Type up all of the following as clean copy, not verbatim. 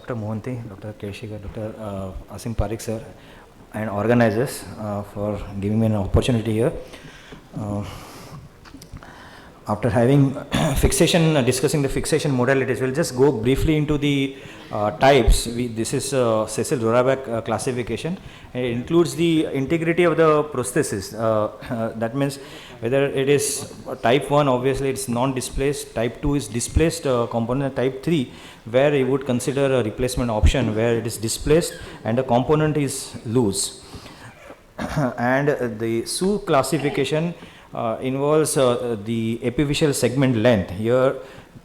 Dr. Mohanty, Dr. Keshika, Dr. Asim Parikh sir, and organizers for giving me an opportunity here. After having discussing the fixation modalities, we'll just go briefly into the types. This is Cecil Roraback classification. It includes the integrity of the prosthesis. That means whether it is type 1, obviously it's non-displaced, type 2 is displaced component, type 3 where you would consider a replacement option where it is displaced and the component is loose. And the SU classification involves the epiphyseal segment length. Here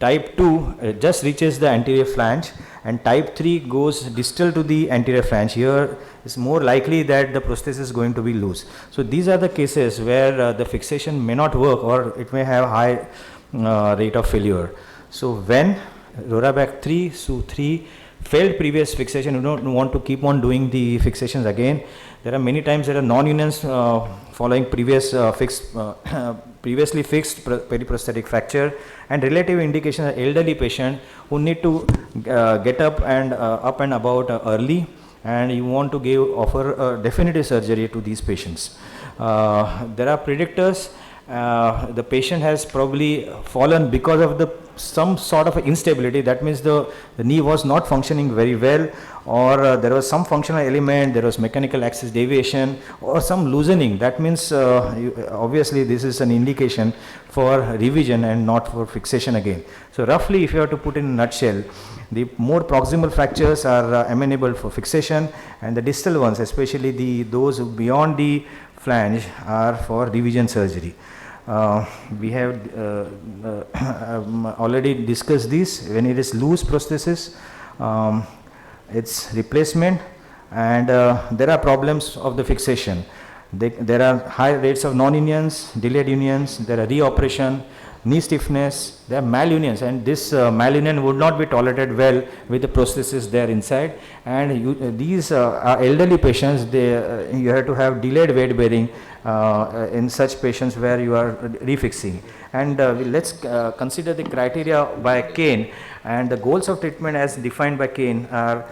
type 2 just reaches the anterior flange and type 3 goes distal to the anterior flange. Here it's more likely that the prosthesis is going to be loose. So these are the cases where the fixation may not work or it may have high rate of failure. So when Roraback 3, SU 3 failed previous fixation, you don't want to keep on doing the fixations again. There are many times there are non-unions following previously fixed periprosthetic fracture, and relative indication of elderly patient who need to get up and about early, and you want to offer definitive surgery to these patients. There are predictors. The patient has probably fallen because of some sort of instability. That means the knee was not functioning very well, or there was some functional element, there was mechanical axis deviation or some loosening. That means obviously this is an indication for revision and not for fixation again. So roughly, if you have to put in a nutshell, the more proximal fractures are amenable for fixation, and the distal ones, especially those beyond the flange, are for revision surgery. We have already discussed this. When it is loose prosthesis, its replacement, and there are problems of the fixation. There are high rates of non-unions, delayed unions, there are reoperation, knee stiffness, there are malunions, and this malunion would not be tolerated well with the prosthesis there inside. And these are elderly patients. You have to have delayed weight bearing in such patients where you are refixing. And let's consider the criteria by Kane, and the goals of treatment as defined by Kane are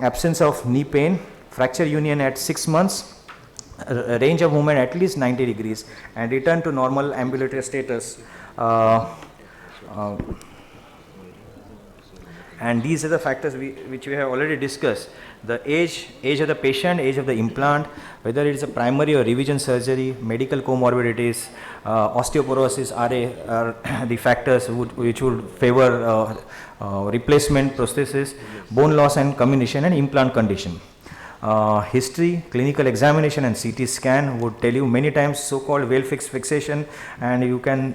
absence of knee pain, fracture union at 6 months, range of movement at least 90 degrees, and return to normal ambulatory status. And these are the factors which we have already discussed. The age of the patient, age of the implant, whether it is a primary or revision surgery, medical comorbidities, osteoporosis, RA are the factors which would favor replacement prosthesis, bone loss and comminution, and implant condition. History, clinical examination and CT scan would tell you many times so-called well-fixed fixation, and you can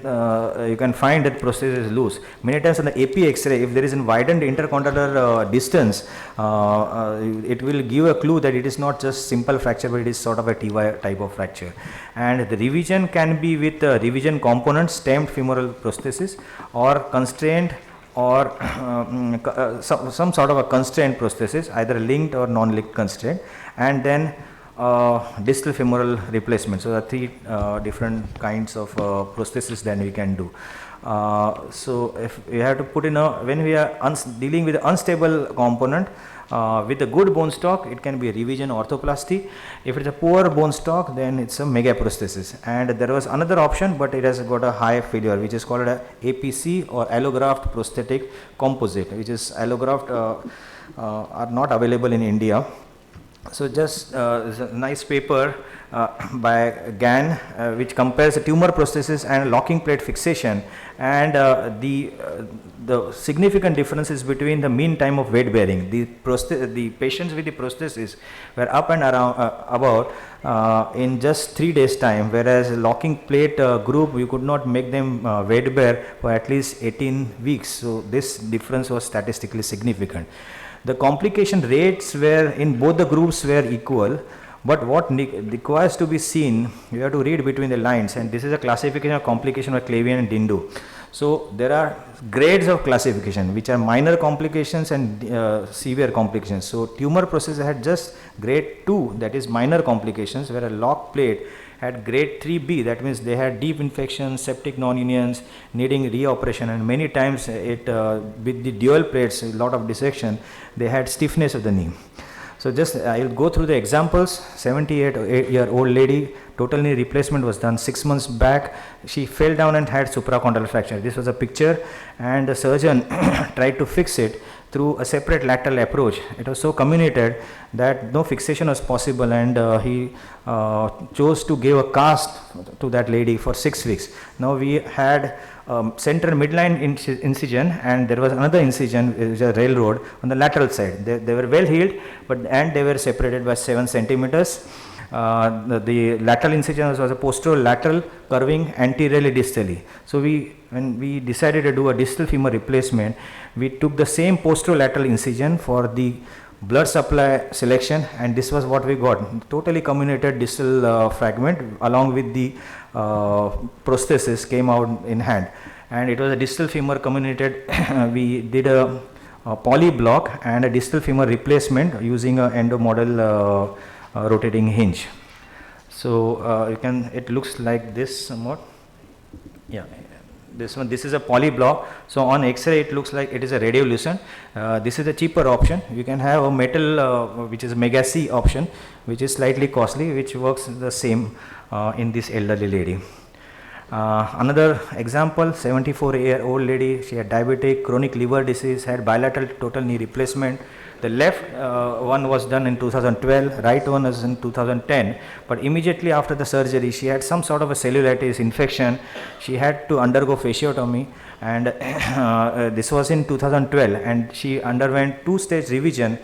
find that prosthesis is loose. Many times on the AP X-ray, if there is a widened intercondylar distance, it will give a clue that it is not just simple fracture, but it is sort of a TY type of fracture. And the revision can be with revision components, stemmed femoral prosthesis, or constrained, or some sort of a constrained prosthesis, either linked or non-linked constraint, and then distal femoral replacement. So there are 3 different kinds of prosthesis that we can do. So if we have to put in when we are dealing with unstable component, with a good bone stock, it can be a revision orthoplasty. If it's a poor bone stock, then it's a mega prosthesis. And there was another option, but it has got a high failure, which is called a APC, or allograft prosthetic composite, which is allograft are not available in India. So just there's a nice paper by Gann which compares the tumor prosthesis and locking plate fixation, and the significant differences between the mean time of weight bearing. The patients with the prosthesis were up and about in just 3 days time, whereas locking plate group, you could not make them weight bear for at least 18 weeks. So this difference was statistically significant. The complication rates were in both the groups were equal, but what requires to be seen, you have to read between the lines, and this is a classification of complication by Clavian and Dindu. So there are grades of classification, which are minor complications and severe complications. So tumor prosthesis had just grade 2, that is minor complications, where a lock plate had grade 3B, that means they had deep infections, septic non-unions, needing reoperation, and many times with the dual plates, a lot of dissection, they had stiffness of the knee. So just I will go through the examples. 78-year-old lady, total knee replacement was done 6 months back. She fell down and had supracondylar fracture. This was a picture, and the surgeon tried to fix it through a separate lateral approach. It was so comminuted that no fixation was possible, and he chose to give a cast to that lady for 6 weeks. Now we had central midline incision, and there was another incision, which is a railroad on the lateral side. They were well healed, and they were separated by 7 centimeters. The lateral incision was a posterolateral curving anteriorly distally. So when we decided to do a distal femur replacement, we took the same posterolateral incision for the blood supply selection, and this was what we got: totally comminuted distal fragment along with the prosthesis came out in hand, and it was a distal femur comminuted. We did a poly block and a distal femur replacement using a endo model rotating hinge. So it looks like this somewhat. Yeah, this is a poly block. So on X-ray it looks like it is a radiolucent. This is a cheaper option. You can have a metal which is a Mega C option, which is slightly costly, which works the same in this elderly lady. Another example, 74-year-old lady, she had diabetic, chronic liver disease, had bilateral total knee replacement. The left one was done in 2012, right one was in 2010, but immediately after the surgery she had some sort of a cellulitis infection. She had to undergo fasciotomy, and this was in 2012, and she underwent 2-stage revision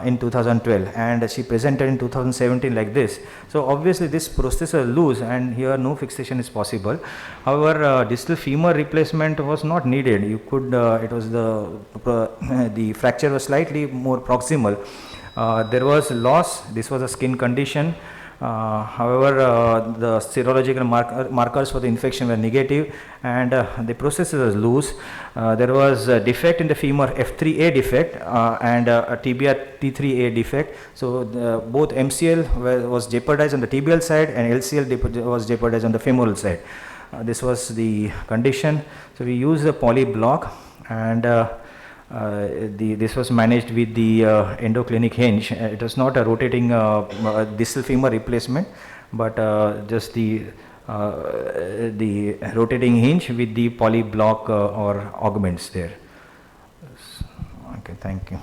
in 2012, and she presented in 2017 like this. So obviously this prosthesis was loose, and here no fixation is possible. However, distal femur replacement was not needed. You could it was the fracture was slightly more proximal. There was loss. This was a skin condition. However, the serological markers for the infection were negative, and the prosthesis was loose. There was a defect in the femur, F3A defect, and a tibia T3A defect. So both MCL was jeopardized on the tibial side, and LCL was jeopardized on the femoral side. This was the condition. So we used the poly block, and this was managed with the endoclinic hinge. It was not a rotating distal femur replacement, but just the rotating hinge with the poly block or augments there. Okay, thank you.